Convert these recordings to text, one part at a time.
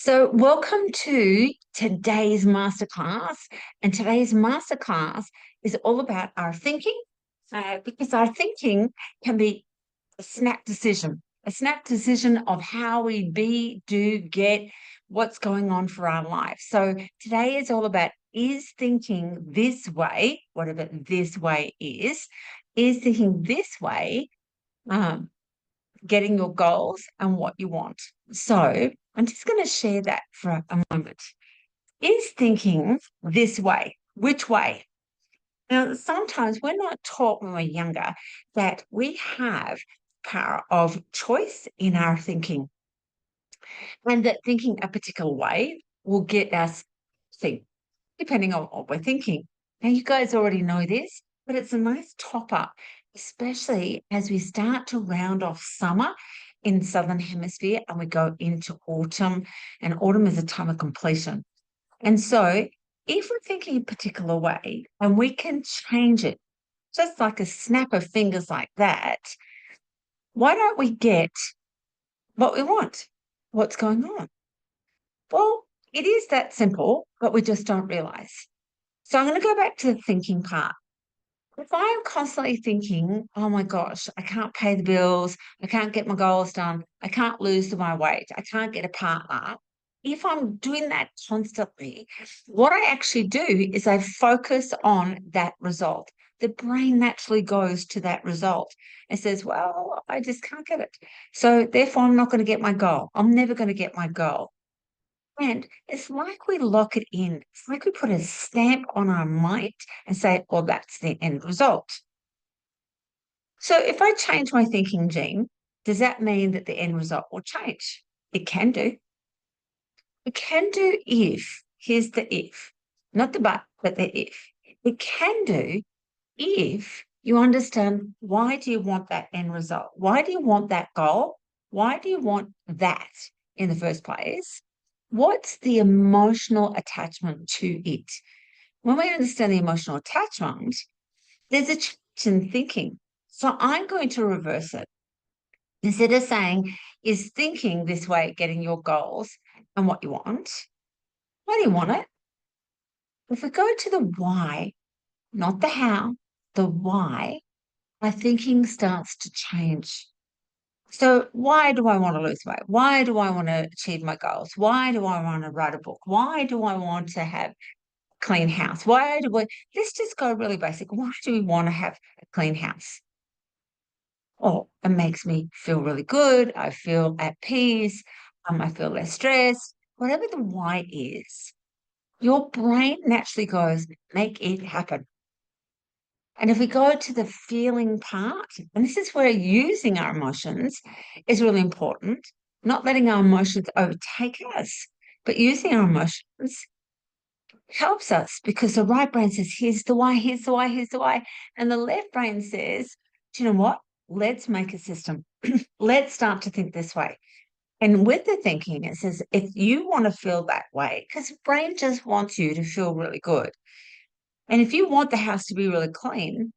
So, welcome to today's masterclass. And today's masterclass is all about our thinking, because our thinking can be a snap decision of how we be, do, get, what's going on for our life. So, today is all about is thinking this way, whatever this way is thinking this way, um, getting your goals and what you want. So I'm just going to share that for a moment. Is thinking this way, which way? Now, sometimes we're not taught when we're younger that we have power of choice in our thinking, and that thinking a particular way will get us think, depending on what we're thinking. Now, you guys already know this, but it's a nice top up, especially as we start to round off summer in Southern Hemisphere and we go into autumn, and autumn is a time of completion. And so, if we're thinking a particular way and we can change it, just like a snap of fingers like that, why don't we get what we want? What's going on? Well, it is that simple, but we just don't realize. So I'm going to go back to the thinking part. If I'm constantly thinking, oh my gosh, I can't pay the bills, I can't get my goals done, I can't lose my weight, I can't get a partner. If I'm doing that constantly, what I actually do is I focus on that result. The brain naturally goes to that result and says, well, I just can't get it. So therefore, I'm not going to get my goal. I'm never going to get my goal. And it's like we lock it in. It's like we put a stamp on our mind and say, well, that's the end result. So if I change my thinking, Jean, does that mean that the end result will change? It can do. It can do if, here's the if, not the but the if. It can do if you understand, why do you want that end result? Why do you want that goal? Why do you want that in the first place? What's the emotional attachment to it? When we understand the emotional attachment, there's a change in thinking. So I'm going to reverse it. Instead of saying, is thinking this way getting your goals and what you want? Why do you want it? If we go to the why, not the how, the why, our thinking starts to change. So why do I want to lose weight? Why do I want to achieve my goals? Why do I want to write a book? Why do I want to have a clean house? Why do we, let's just go really basic. Why do we want to have a clean house? Oh, it makes me feel really good. I feel at peace. I feel less stressed. Whatever the why is, your brain naturally goes, make it happen. And if we go to the feeling part, and this is where using our emotions is really important, not letting our emotions overtake us, but using our emotions helps us, because the right brain says, here's the why, here's the why, here's the why. And the left brain says, do you know what? Let's make a system. Let's start to think this way. And with the thinking, it says, if you want to feel that way, because the brain just wants you to feel really good. And if you want the house to be really clean,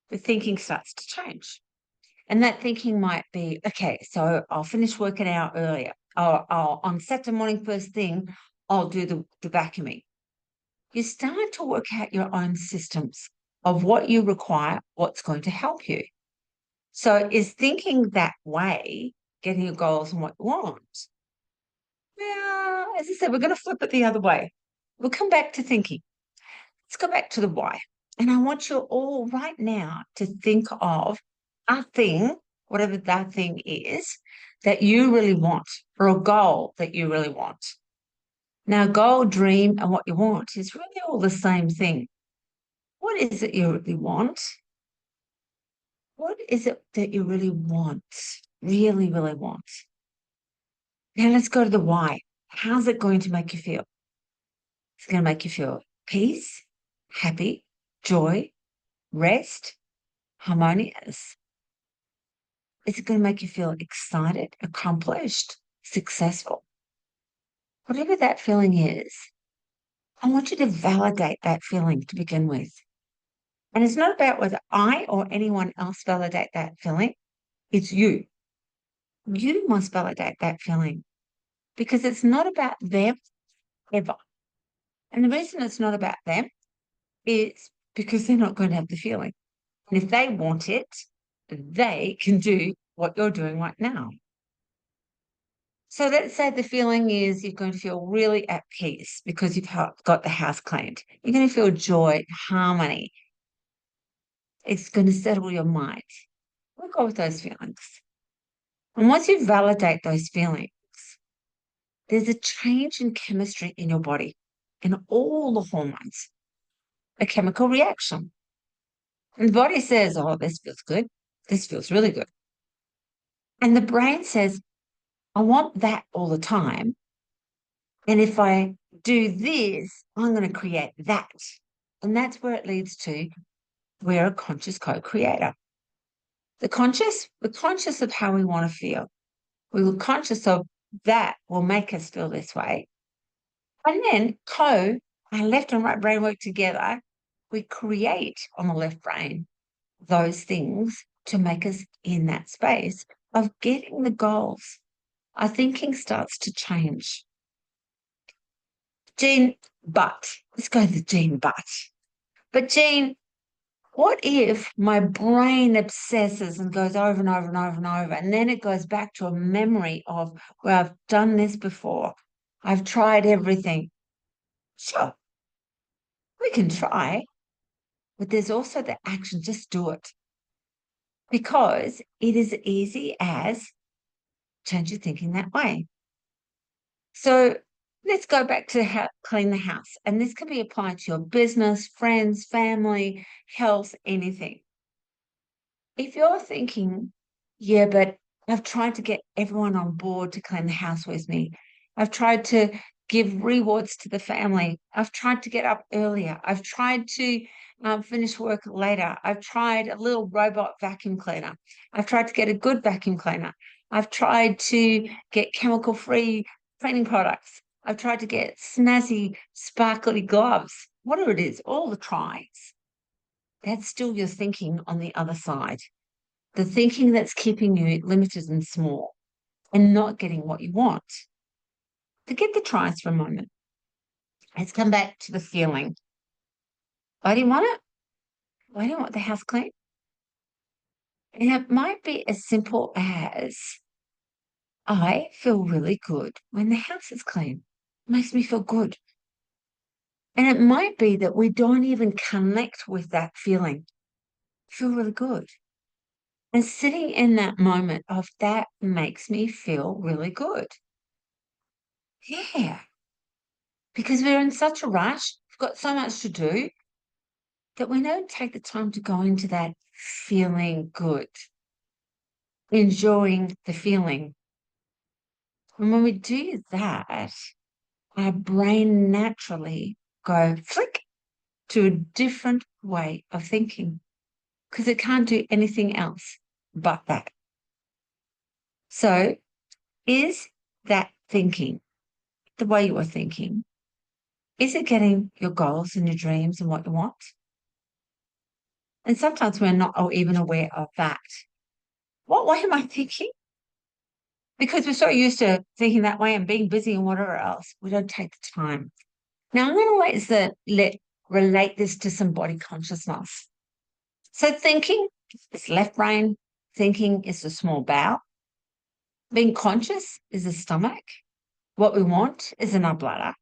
the thinking starts to change. And that thinking might be, okay, so I'll finish work an hour earlier. I'll on Saturday morning, first thing, I'll do the vacuuming. You start to work out your own systems of what you require, what's going to help you. So is thinking that way getting your goals and what you want? Well, as I said, we're going to flip it the other way. We'll come back to thinking. Let's go back to the why. And I want you all right now to think of a thing, whatever that thing is, that you really want, or a goal that you really want. Now, goal, dream, and what you want is really all the same thing. What is it you really want? What is it that you really want? Really, really want? Now, let's go to the why. How's it going to make you feel? It's going to make you feel peace, happy, joy, rest, harmonious. Is it going to make you feel excited, accomplished, successful? Whatever that feeling is, I want you to validate that feeling to begin with. And it's not about whether I or anyone else validate that feeling. It's you. You must validate that feeling. because it's not about them ever. And the reason it's not about them is because they're not going to have the feeling. And if they want it, they can do what you're doing right now. So let's say the feeling is you're going to feel really at peace because you've got the house cleaned. You're going to feel joy, harmony. It's going to settle your mind. We'll go with those feelings. And once you validate those feelings, there's a change in chemistry in your body, in all the hormones, a chemical reaction. And the body says, oh, this feels good. This feels really good. And the brain says, I want that all the time. And if I do this, I'm going to create that. And that's where it leads to we're a conscious co-creator. We're conscious of how we want to feel. We're conscious of that will make us feel this way. And then our left and right brain work together. We create on the left brain those things to make us in that space of getting the goals. Our thinking starts to change. Jean, let's go to Jean, but Jean, what if my brain obsesses and goes over and over and over and over, and then it goes back to a memory of where I've done this before. I've tried everything. Sure, we can try, but there's also the action. Just do it. Because it is easy as change your thinking that way. So let's go back to clean the house. And this can be applied to your business, friends, family, health, anything. If you're thinking, yeah, but I've tried to get everyone on board to clean the house with me. I've tried to give rewards to the family. I've tried to get up earlier. I've tried to finish work later. I've tried a little robot vacuum cleaner. I've tried to get a good vacuum cleaner. I've tried to get chemical-free cleaning products. I've tried to get snazzy, sparkly gloves. Whatever it is, all the tries. That's still your thinking on the other side. The thinking that's keeping you limited and small and not getting what you want. Forget the tries for a moment. Let's come back to the feeling. Why do you want it? Why do you want the house clean? And it might be as simple as I feel really good when the house is clean. It makes me feel good. And it might be that we don't even connect with that feeling. Feel really good. And sitting in that moment of that makes me feel really good. Yeah. Because we're in such a rush, we've got so much to do that we don't take the time to go into that feeling good, enjoying the feeling. And when we do that, our brain naturally go flick to a different way of thinking because it can't do anything else but that. So is that thinking, the way you are thinking, is it getting your goals and your dreams and what you want? And sometimes we're not even aware of that. What way am I thinking? Because we're so used to thinking that way and being busy and whatever else, we don't take the time. Now I'm going to relate this to some body consciousness. So thinking is left brain, thinking is the small bowel, being conscious is the stomach, what we want is in our bladder.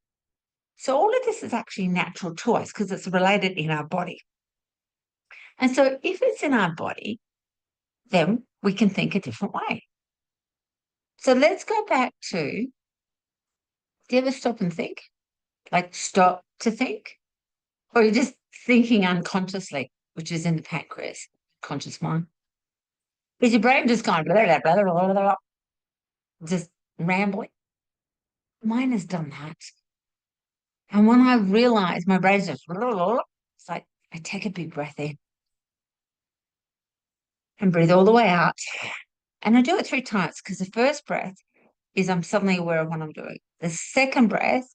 So all of this is actually natural to us because it's related in our body. And so if it's in our body, then we can think a different way. So let's go back to, do you ever stop and think? Like stop to think? Or you're just thinking unconsciously, which is in the pancreas, conscious mind? Is your brain just going blah, blah, blah, blah, blah, blah, just rambling? Mine has done that. And when I realize my brain's just, blah, blah, blah, it's like I take a big breath in and breathe all the way out. And I do it 3 times because the first breath is I'm suddenly aware of what I'm doing. The second breath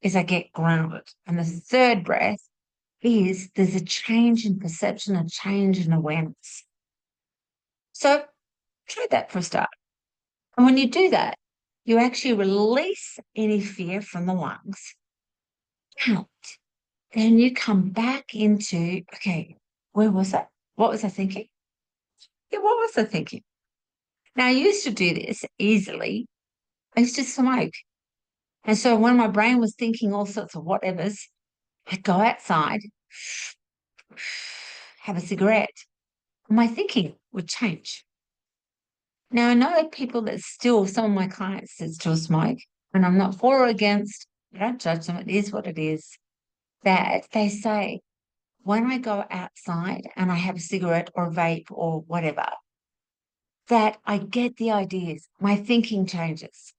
is I get grounded. And the third breath is there's a change in perception, a change in awareness. So try that for a start. And when you do that, you actually release any fear from the lungs out. Then you come back into, okay, where was I? What was I thinking? Yeah, what was I thinking? Now, I used to do this easily. I used to smoke. And so when my brain was thinking all sorts of whatevers, I'd go outside, have a cigarette, and my thinking would change. Now, I know people that still, some of my clients that still smoke, and I'm not for or against, I don't judge them, it is what it is, that they say, when I go outside and I have a cigarette or a vape or whatever, that I get the ideas, my thinking changes.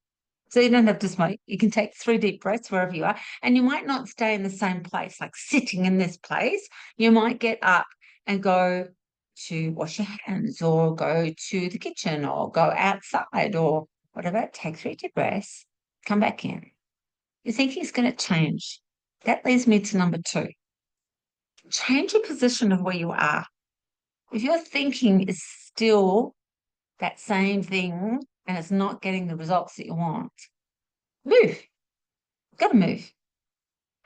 So you don't have to smoke. You can take 3 deep breaths wherever you are, and you might not stay in the same place, like sitting in this place. You might get up and go to wash your hands or go to the kitchen or go outside or whatever. Take 3 deep breaths, come back in. Your thinking is going to change. That leads me to number 2. Change your position of where you are. If your thinking is still that same thing and it's not getting the results that you want, move. You've got to move.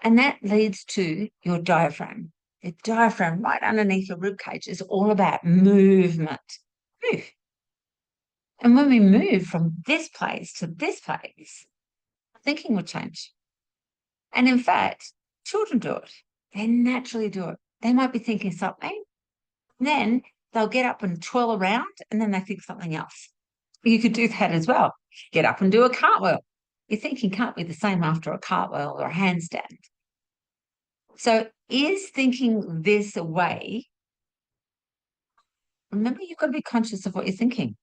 And that leads to your diaphragm. The diaphragm right underneath your rib cage is all about movement. Move. And when we move from this place to this place, thinking will change. And in fact, children do it. They naturally do it. They might be thinking something, then they'll get up and twirl around, and then they think something else. You could do that as well. Get up and do a cartwheel. Your thinking can't be the same after a cartwheel or a handstand. So is thinking this way, remember, you've got to be conscious of what you're thinking.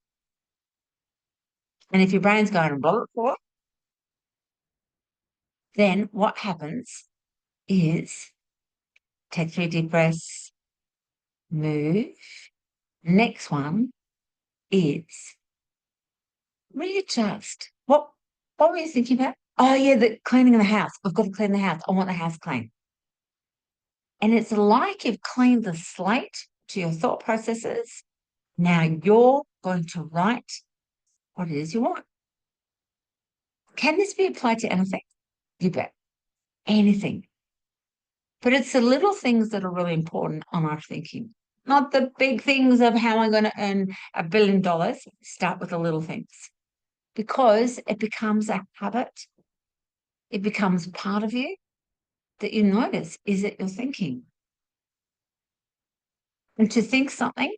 And if your brain's going blah, blah, blah, then what happens is take 3 deep breaths, move. Next one is readjust. What were you thinking about? Oh, yeah, the cleaning of the house. I've got to clean the house. I want the house clean. And it's like you've cleaned the slate to your thought processes. Now you're going to write what it is you want. Can this be applied to anything? You bet. Anything. But it's the little things that are really important on our thinking, not the big things of how I'm going to earn $1 billion. Start with the little things because it becomes a habit. It becomes part of you that you notice is it your thinking. And to think something,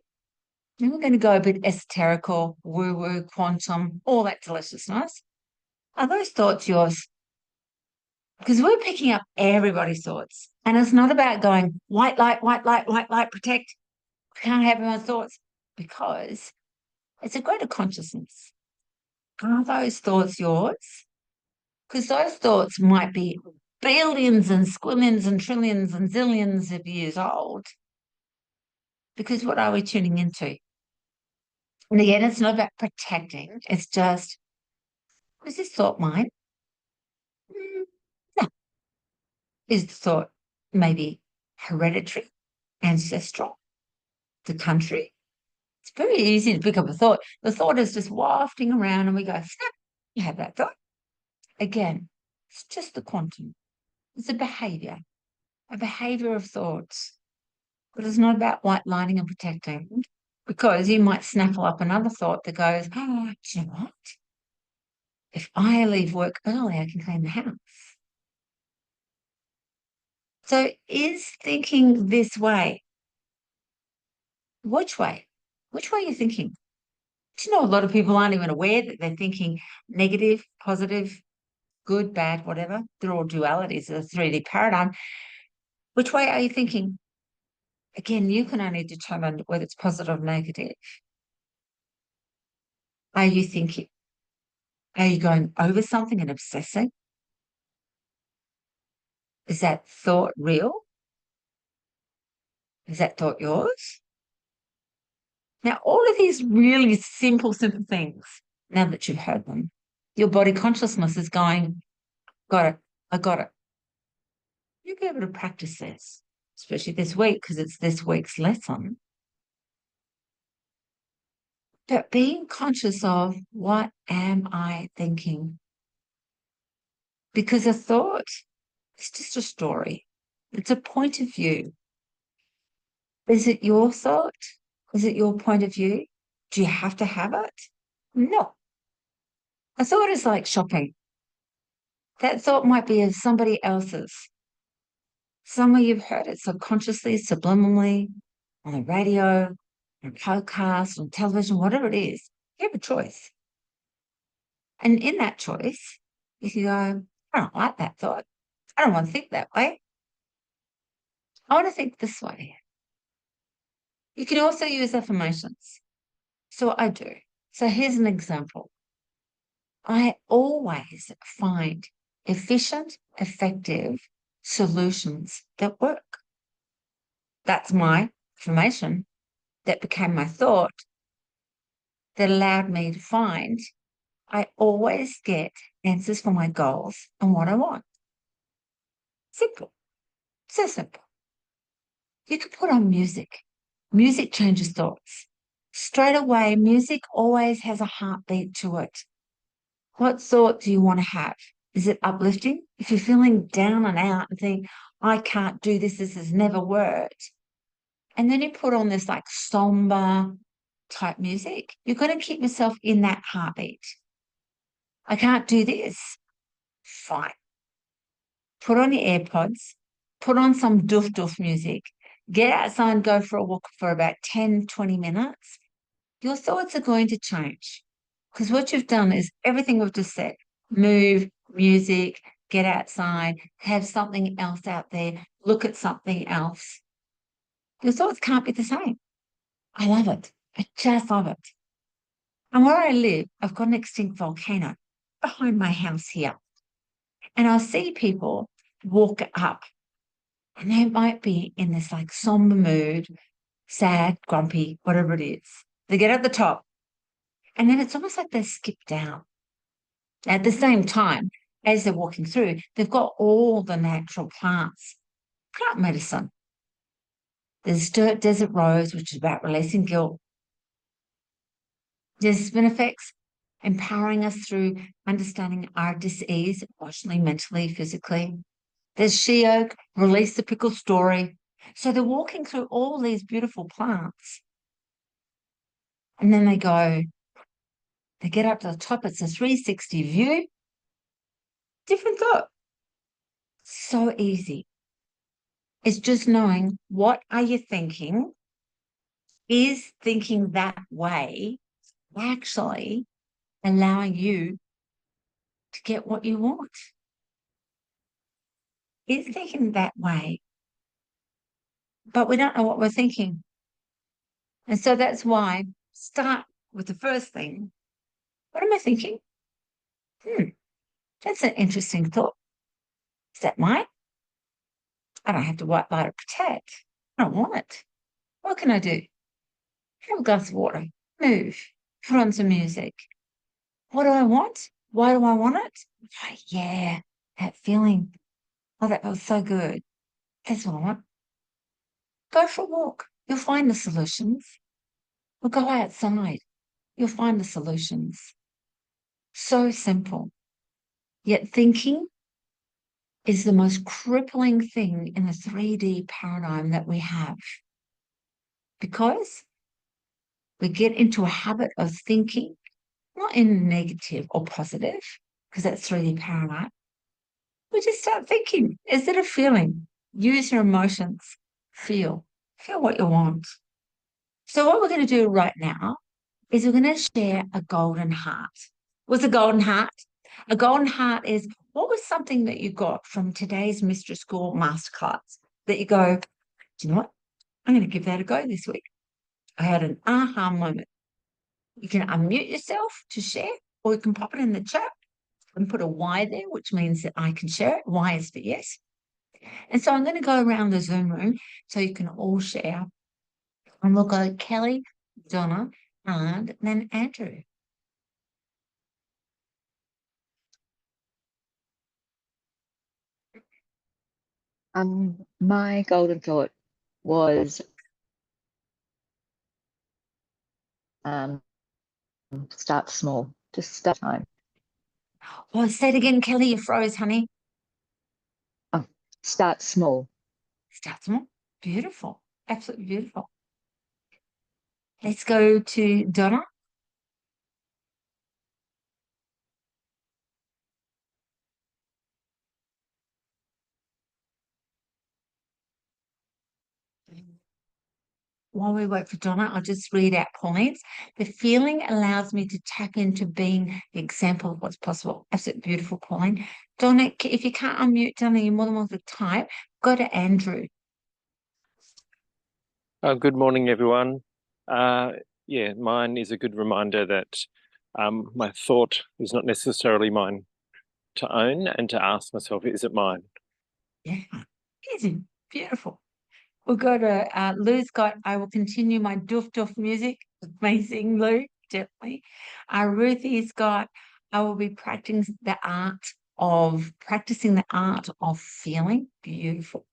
and we're going to go a bit esoterical, woo-woo, quantum, all that deliciousness. Are those thoughts yours? Because we're picking up everybody's thoughts. And it's not about going white light, protect. We can't have everyone's thoughts because it's a greater consciousness. Are those thoughts yours? Because those thoughts might be billions and squillions and trillions and zillions of years old. Because what are we tuning into? And again, it's not about protecting. It's just, is this thought mine? No. Is the thought maybe hereditary, ancestral, the country? It's very easy to pick up a thought. The thought is just wafting around and we go, snap, you have that thought. Again, it's just the quantum. It's a behavior of thoughts. But it's not about white lining and protecting because you might snaffle up another thought that goes, oh, do you know what? If I leave work early, I can clean the house. So is thinking this way, which way? Which way are you thinking? Do you know a lot of people aren't even aware that they're thinking negative, positive, good, bad, whatever? They're all dualities of the 3D paradigm. Which way are you thinking? Again, you can only determine whether it's positive or negative. Are you thinking? Are you going over something and obsessing? Is that thought real? Is that thought yours? Now, all of these really simple things, now that you've heard them, your body consciousness is going, got it, I got it. You'll be able to practice this, especially this week, because it's this week's lesson. but being conscious of what am I thinking? Because a thought is just a story. It's a point of view. Is it your thought? Is it your point of view? Do you have to have it? No. A thought is like shopping. That thought might be of somebody else's. Somewhere you've heard it subconsciously, subliminally, on the radio, on a podcast, on television, whatever it is. You have a choice. And in that choice, you can go, I don't like that thought. I don't want to think that way. I want to think this way. You can also use affirmations. So I do. So here's an example. I always find efficient, effective solutions that work. That's my affirmation that became my thought that allowed me to find I always get answers for my goals and what I want. Simple. So simple. You can put on music. Music changes thoughts. Straight away, music always has a heartbeat to it. What thought do you want to have? Is it uplifting? If you're feeling down and out and think, I can't do this, this has never worked. And then you put on this like somber type music, you're going to keep yourself in that heartbeat. I can't do this. Fine. Put on your AirPods, put on some doof doof music, get outside and go for a walk for about 10, 20 minutes. Your thoughts are going to change because what you've done is everything we've just said: move, music, get outside, have something else out there, look at something else. Your thoughts can't be the same. I love it. I just love it. And where I live, I've got an extinct volcano behind my house here. And I'll see people walk up and they might be in this like somber mood, sad, grumpy, whatever it is. They get at the top and then it's almost like they skip down. At the same time, as they're walking through, they've got all the natural plants, plant medicine. There's desert rose, which is about releasing guilt. There's spinifex, empowering us through understanding our dis-ease, emotionally, mentally, physically. There's she oak, release the pickle story. So they're walking through all these beautiful plants. And then they get up to the top. It's a 360 view. Different thought. So easy. It's just knowing what are you thinking? Is thinking that way actually allowing you to get what you want? Is thinking that way, but we don't know what we're thinking. And so that's why start with the first thing. What am I thinking? That's an interesting thought. Is that mine? I don't have to white light or protect. I don't want it. What can I do? Have a glass of water, move, put on some music. What do I want? Why do I want it? Oh, yeah, that feeling. Oh, that felt so good. That's what I want. Go for a walk. You'll find the solutions. Or go outside. You'll find the solutions. So simple. Yet thinking is the most crippling thing in the 3D paradigm that we have. Because we get into a habit of thinking, not in negative or positive, because that's 3D paradigm. We just start thinking instead of feeling. Use your emotions. Feel. Feel what you want. So what we're going to do right now is we're going to share a golden heart. What's a golden heart? A golden heart is what was something that you got from today's Mistress School Masterclass that you go, do you know what? I'm going to give that a go this week. I had an aha moment. You can unmute yourself to share, or you can pop it in the chat and put a Y there, which means that I can share it. Y is for yes. And so I'm going to go around the Zoom room so you can all share. And we'll go Kelly, Donna, and then Andrew. My golden thought was Start small. Just start time. Oh, say it again, Kelly. You froze, honey. Oh, start small. Start small. Beautiful. Absolutely beautiful. Let's go to Donna. While we wait for Donna, I'll just read out Pauline's. The feeling allows me to tap into being the example of what's possible. Absolutely beautiful, Pauline. Donna, if you can't unmute, Donna, you're more than welcome to type. Go to Andrew. Good morning, everyone. Yeah, mine is a good reminder that my thought is not necessarily mine to own, and to ask myself, is it mine? Yeah, easy, beautiful. We'll go to Lou's got, I will continue my doof doof music. Amazing, Lou, definitely. Ruthie's got, I will be practicing the art of feeling. Beautiful.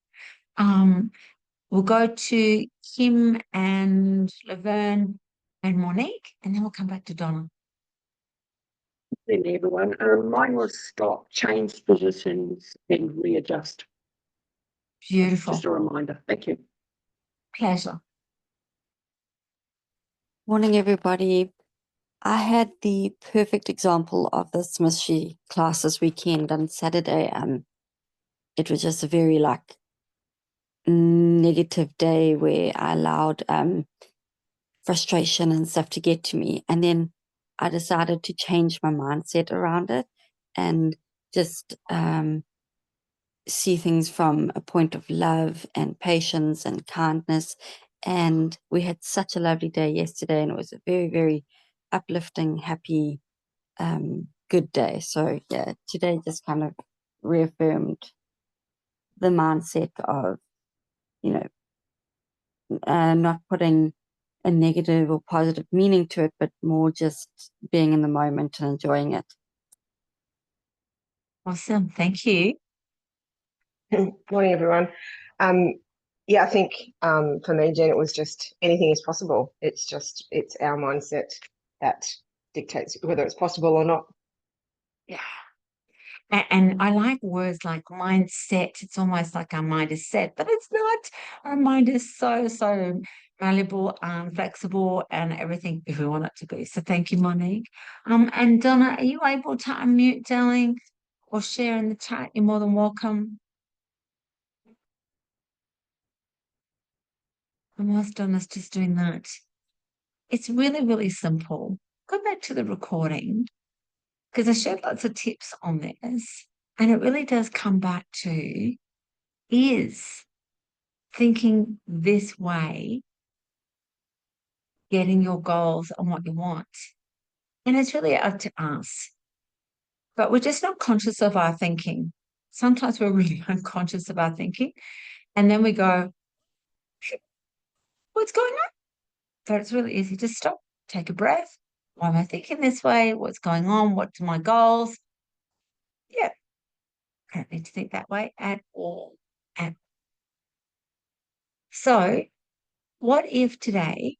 We'll go to Kim and Laverne and Monique, and then we'll come back to Donna. Then everyone, mine was stop, change positions, and readjust. Beautiful. Just a reminder. Thank you. Pleasure. Morning, everybody. I had the perfect example of this Mystery class this weekend on Saturday. It was just a very negative day where I allowed frustration and stuff to get to me, and then I decided to change my mindset around it and just see things from a point of love and patience and kindness. And we had such a lovely day yesterday, and it was a very, very uplifting, happy, good day. So yeah, today just kind of reaffirmed the mindset of, not putting a negative or positive meaning to it, but more just being in the moment and enjoying it. Awesome. Thank you. Morning, everyone. Yeah, I think for me, Jen, it was just anything is possible. It's our mindset that dictates whether it's possible or not. Yeah. And I like words like mindset. It's almost like our mind is set, but it's not. Our mind is so, so malleable and flexible and everything if we want it to be. So thank you, Monique. And Donna, are you able to unmute, darling, or share in the chat? You're more than welcome. And whilst Donna's just doing that, it's really, really simple. Go back to the recording because I shared lots of tips on this, and it really does come back to is thinking this way, getting your goals and what you want. And it's really up to us. But we're just not conscious of our thinking. Sometimes we're really unconscious of our thinking. And then we go, what's going on? So it's really easy to stop, take a breath. Why am I thinking this way? What's going on? What's my goals? Yeah, I don't need to think that way at all. So, what if today,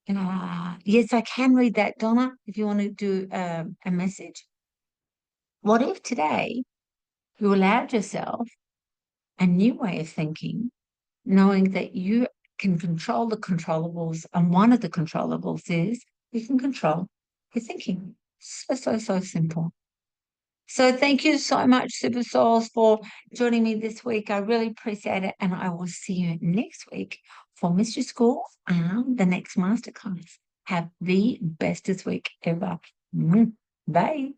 yes, I can read that, Donna, if you want to do a message. What if today you allowed yourself a new way of thinking, knowing that you can control the controllables, and one of the controllables is you can control your thinking. So, so, so simple. So thank you so much, Super Souls, for joining me this week. I really appreciate it. And I will see you next week for Mystery School and the next masterclass. Have the bestest week ever. Bye.